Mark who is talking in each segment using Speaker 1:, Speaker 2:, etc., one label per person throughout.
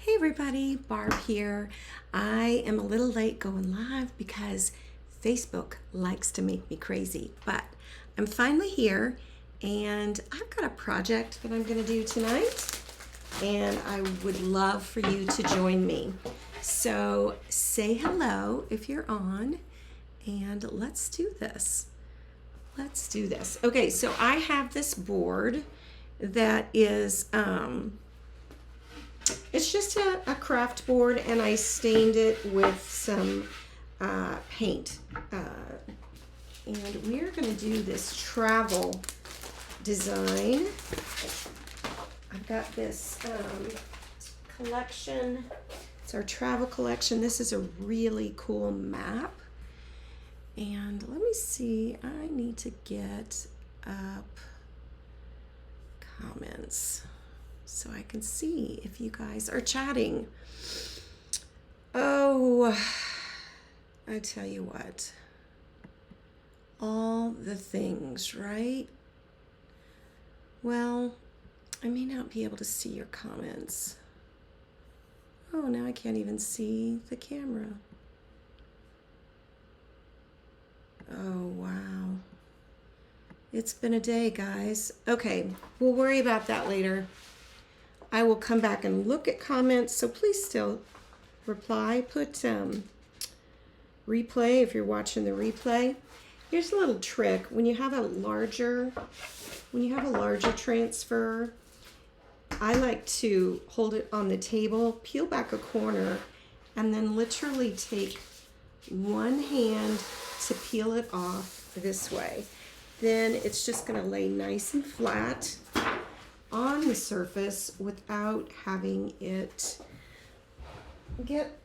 Speaker 1: Hey everybody, Barb here. I am a little late going live because Facebook likes to make me crazy, but I'm finally here and I've got a project that I'm going to do tonight and I would love for you to join me. So say hello if you're on and let's do this. Let's do this. Okay, so I have this board that is it's just a craft board, and I stained it with some paint. And we're going to do this travel design. I've got this collection. It's our travel collection. This is a really cool map. And let me see. I need to get up comments so I can see if you guys are chatting. Oh, I tell you what, all the things, right? Well, I may not be able to see your comments. Oh, now I can't even see the camera. Oh, wow. It's been a day, guys. Okay, we'll worry about that later. I will come back and look at comments, so please still reply. Put replay if you're watching the replay. Here's a little trick. When you have a larger transfer, I like to hold it on the table, peel back a corner, and then literally take one hand to peel it off this way. Then it's just going to lay nice and flat on the surface without having it get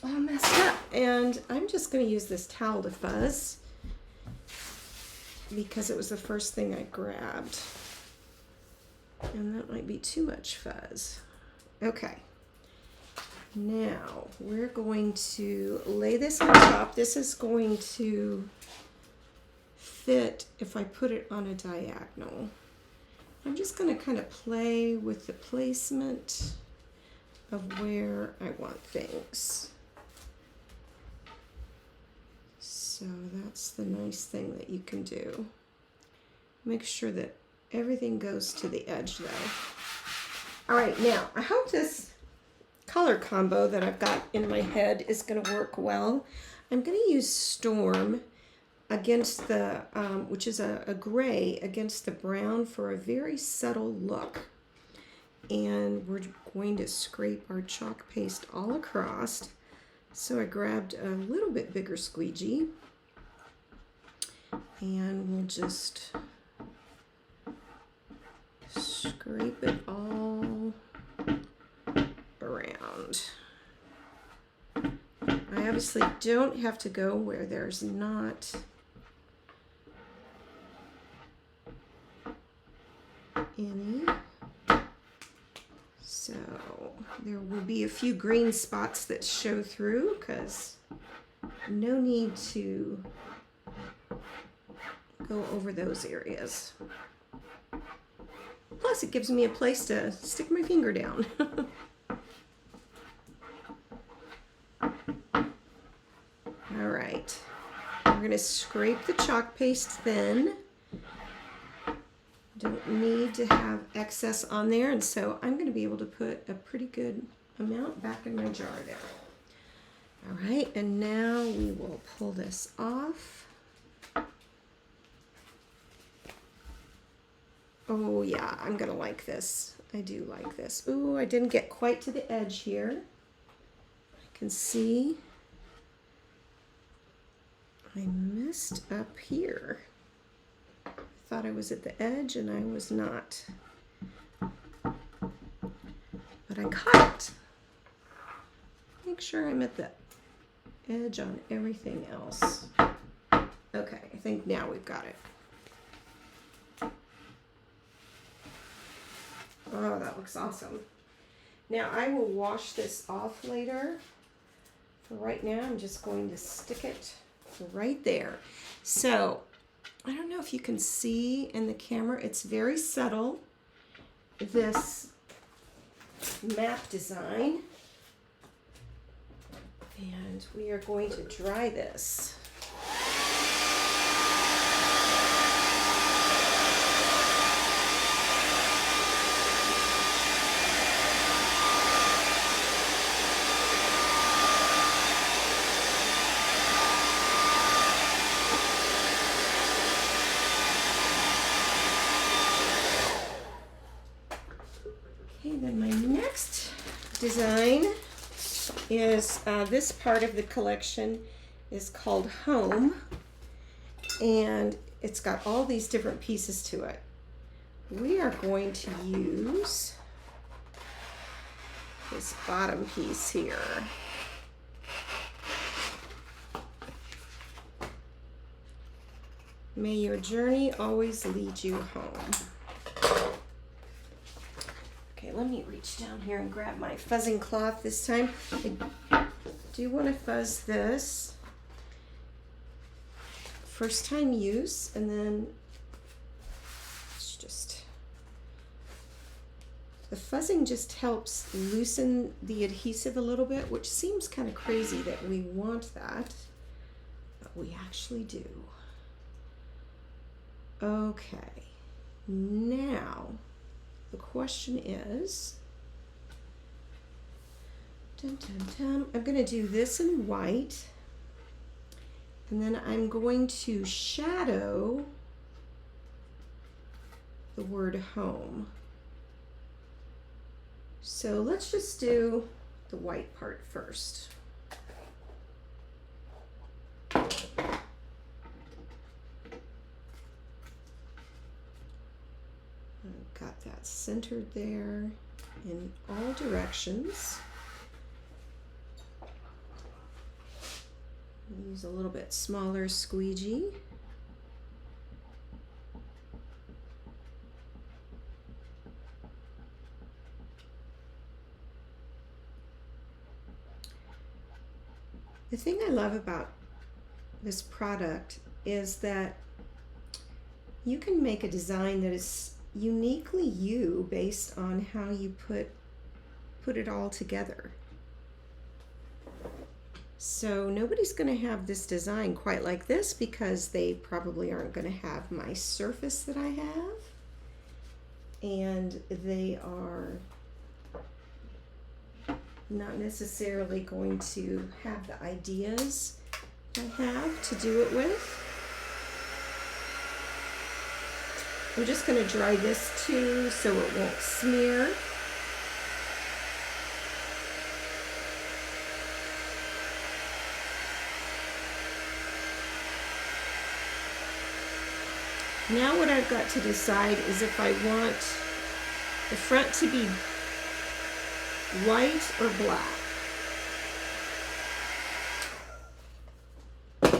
Speaker 1: all messed up. And I'm just going to use this towel to fuzz because it was the first thing I grabbed. And that might be too much fuzz. Okay. Now we're going to lay this on top. This is going to fit if I put it on a diagonal. I'm just going to kind of play with the placement of where I want things. So that's the nice thing that you can do. Make sure that everything goes to the edge though. All right, now I hope this color combo that I've got in my head is going to work well. I'm going to use Storm against the, which is a gray against the brown for a very subtle look. And we're going to scrape our chalk paste all across. So I grabbed a little bit bigger squeegee. And we'll just scrape it all around. I obviously don't have to go where there's not any. So there will be a few green spots that show through because no need to go over those areas. Plus it gives me a place to stick my finger down. All right, we're going to scrape the chalk paste thin. Don't need to have excess on there, and so I'm going to be able to put a pretty good amount back in my jar there. All right, and now we will pull this off. Oh yeah, I'm going to like this. I do like this. Ooh, I didn't get quite to the edge here. I can see I messed up here. Thought I was at the edge and I was not. But I caught it. Make sure I'm at the edge on everything else. Okay, I think now we've got it. Oh, that looks awesome. Now I will wash this off later. For right now, I'm just going to stick it right there. So I don't know if you can see in the camera, it's very subtle. This map design. And we are going to dry this. Okay, then my next design is this part of the collection is called Home, and it's got all these different pieces to it. We are going to use this bottom piece here. May your journey always lead you home. Okay, let me reach down here and grab my fuzzing cloth this time. I do want to fuzz this. First time use, and then it's just, the fuzzing just helps loosen the adhesive a little bit, which seems kind of crazy that we want that, but we actually do. Okay, now the question is, I'm going to do this in white, and then I'm going to shadow the word home. So let's just do the white part first. Got that centered there in all directions. Use a little bit smaller squeegee. The thing I love about this product is that you can make a design that is uniquely you based on how you put it all together. So nobody's going to have this design quite like this because they probably aren't going to have my surface that I have, and they are not necessarily going to have the ideas I have to do it with. I'm just going to dry this too so it won't smear. Now what I've got to decide is if I want the front to be white or black.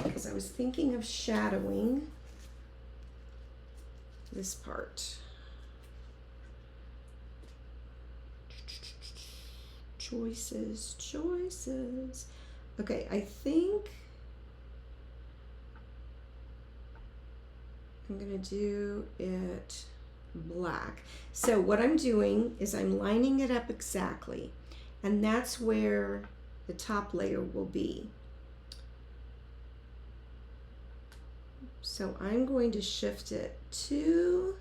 Speaker 1: Because I was thinking of shadowing this part. Choices, choices. Okay, I think I'm gonna do it black. So what I'm doing is I'm lining it up exactly, and that's where the top layer will be. So I'm going to shift it to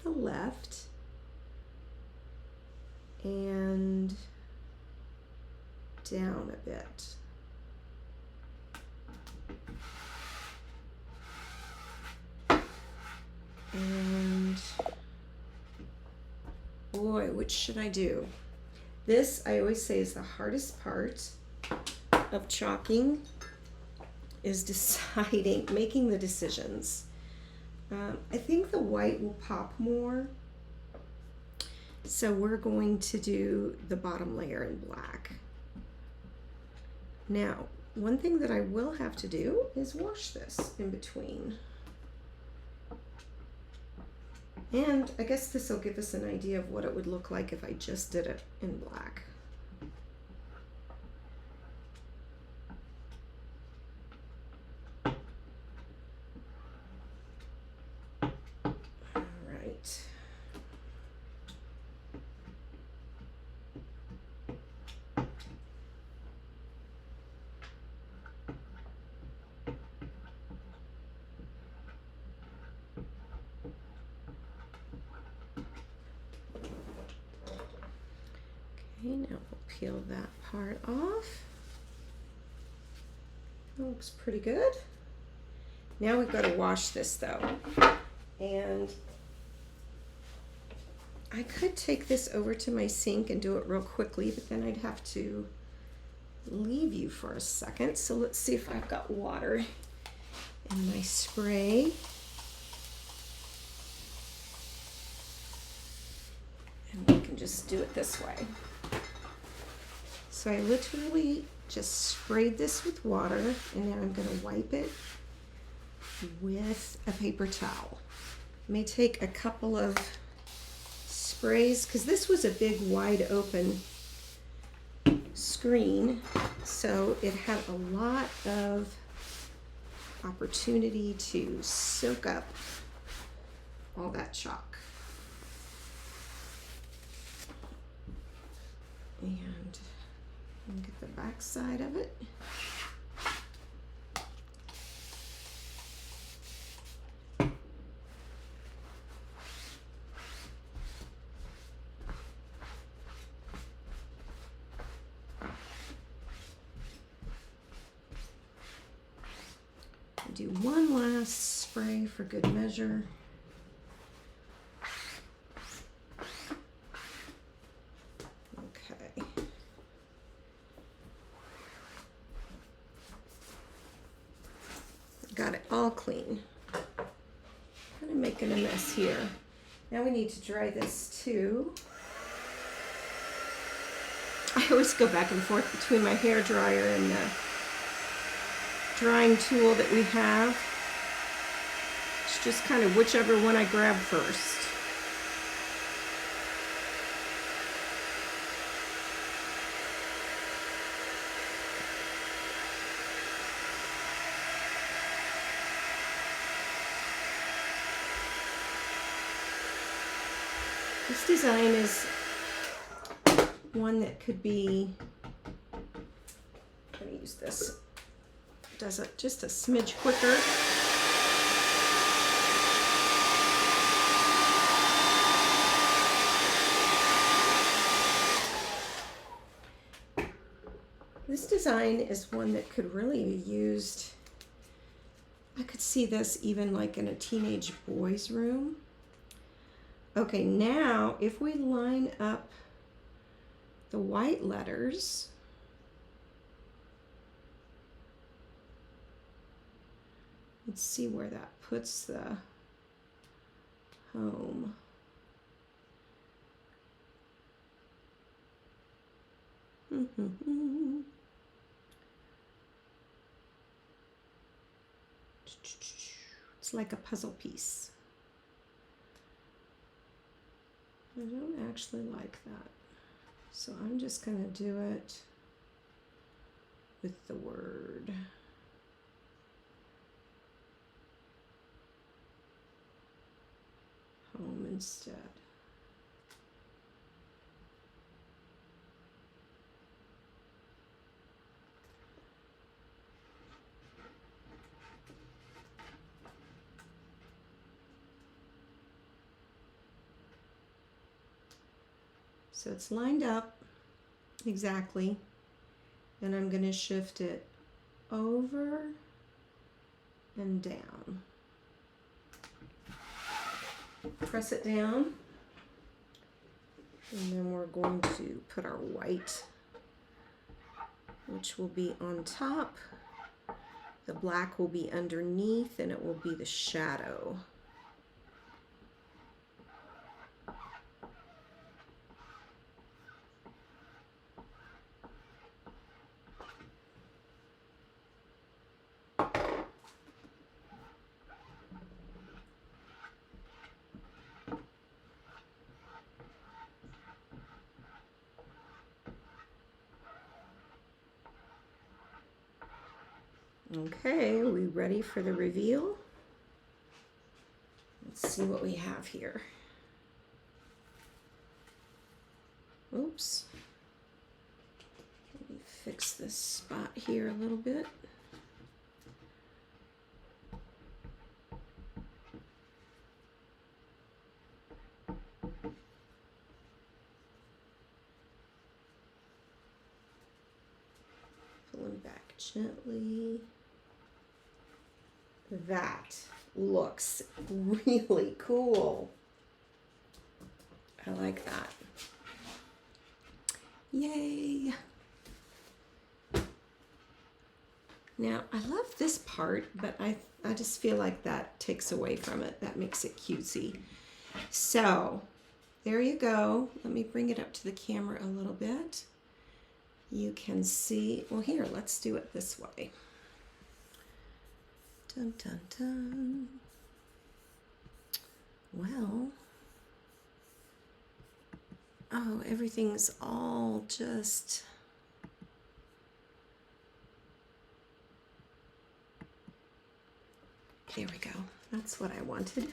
Speaker 1: the left and down a bit. And boy, which should I do? This, I always say, is the hardest part of chalking, is deciding, making the decisions. I think the white will pop more, so we're going to do the bottom layer in black. Now, one thing that I will have to do is wash this in between. And I guess this will give us an idea of what it would look like if I just did it in black. All right. Okay, now we'll peel that part off. That looks pretty good. Now we've got to wash this though. And I could take this over to my sink and do it real quickly, but then I'd have to leave you for a second. So let's see if I've got water in my spray. And we can just do it this way. So I literally just sprayed this with water, and now I'm going to wipe it with a paper towel. May take a couple of sprays because this was a big wide open screen, so it had a lot of opportunity to soak up all that chalk. And get the back side of it. Do one last spray for good measure. Okay. Got it all clean. Kind of making a mess here. Now we need to dry this too. I always go back and forth between my hair dryer and the drying tool that we have. It's just kind of whichever one I grab first. This design is one that could be, I'm going to use this, does it just a smidge quicker. This design is one that could really be used, I could see this even like in a teenage boy's room. Okay, now if we line up the white letters, let's see where that puts the home. It's like a puzzle piece. I don't actually like that. So I'm just going to do it with the word. Home instead. So it's lined up exactly, and I'm going to shift it over and down. Press it down, and then we're going to put our white, which will be on top. The black will be underneath, and it will be the shadow. Okay, are we ready for the reveal? Let's see what we have here. Oops. Let me fix this spot here a little bit. Going back gently. That looks really cool. I like that. Yay. Now, I love this part, but I just feel like that takes away from it. That makes it cutesy. So, there you go. Let me bring it up to the camera a little bit. You can see, well here, let's do it this way. Dun, dun, dun. Well, oh, everything's all just... There we go. That's what I wanted.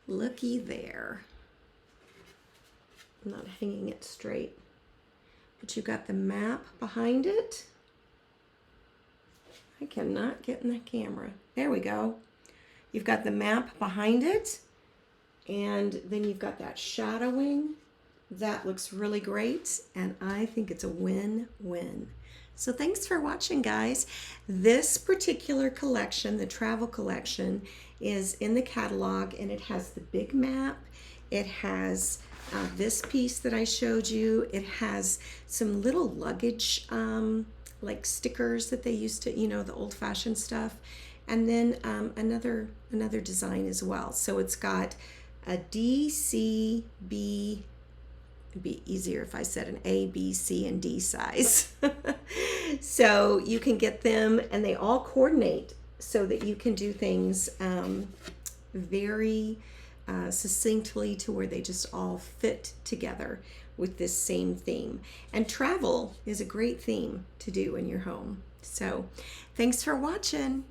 Speaker 1: Looky there. I'm not hanging it straight. But you've got the map behind it. I cannot get in the camera. There we go. You've got the map behind it. And then you've got that shadowing. That looks really great. And I think it's a win-win. So thanks for watching, guys. This particular collection, the travel collection, is in the catalog, and it has the big map. It has this piece that I showed you. It has some little luggage, like stickers that they used to, you know, the old-fashioned stuff. And then another design as well. So it's got a D, C, B. It'd be easier if I said an A, B, C, and D size. So you can get them, and they all coordinate so that you can do things very succinctly to where they just all fit together with this same theme. And travel is a great theme to do in your home. So thanks for watching.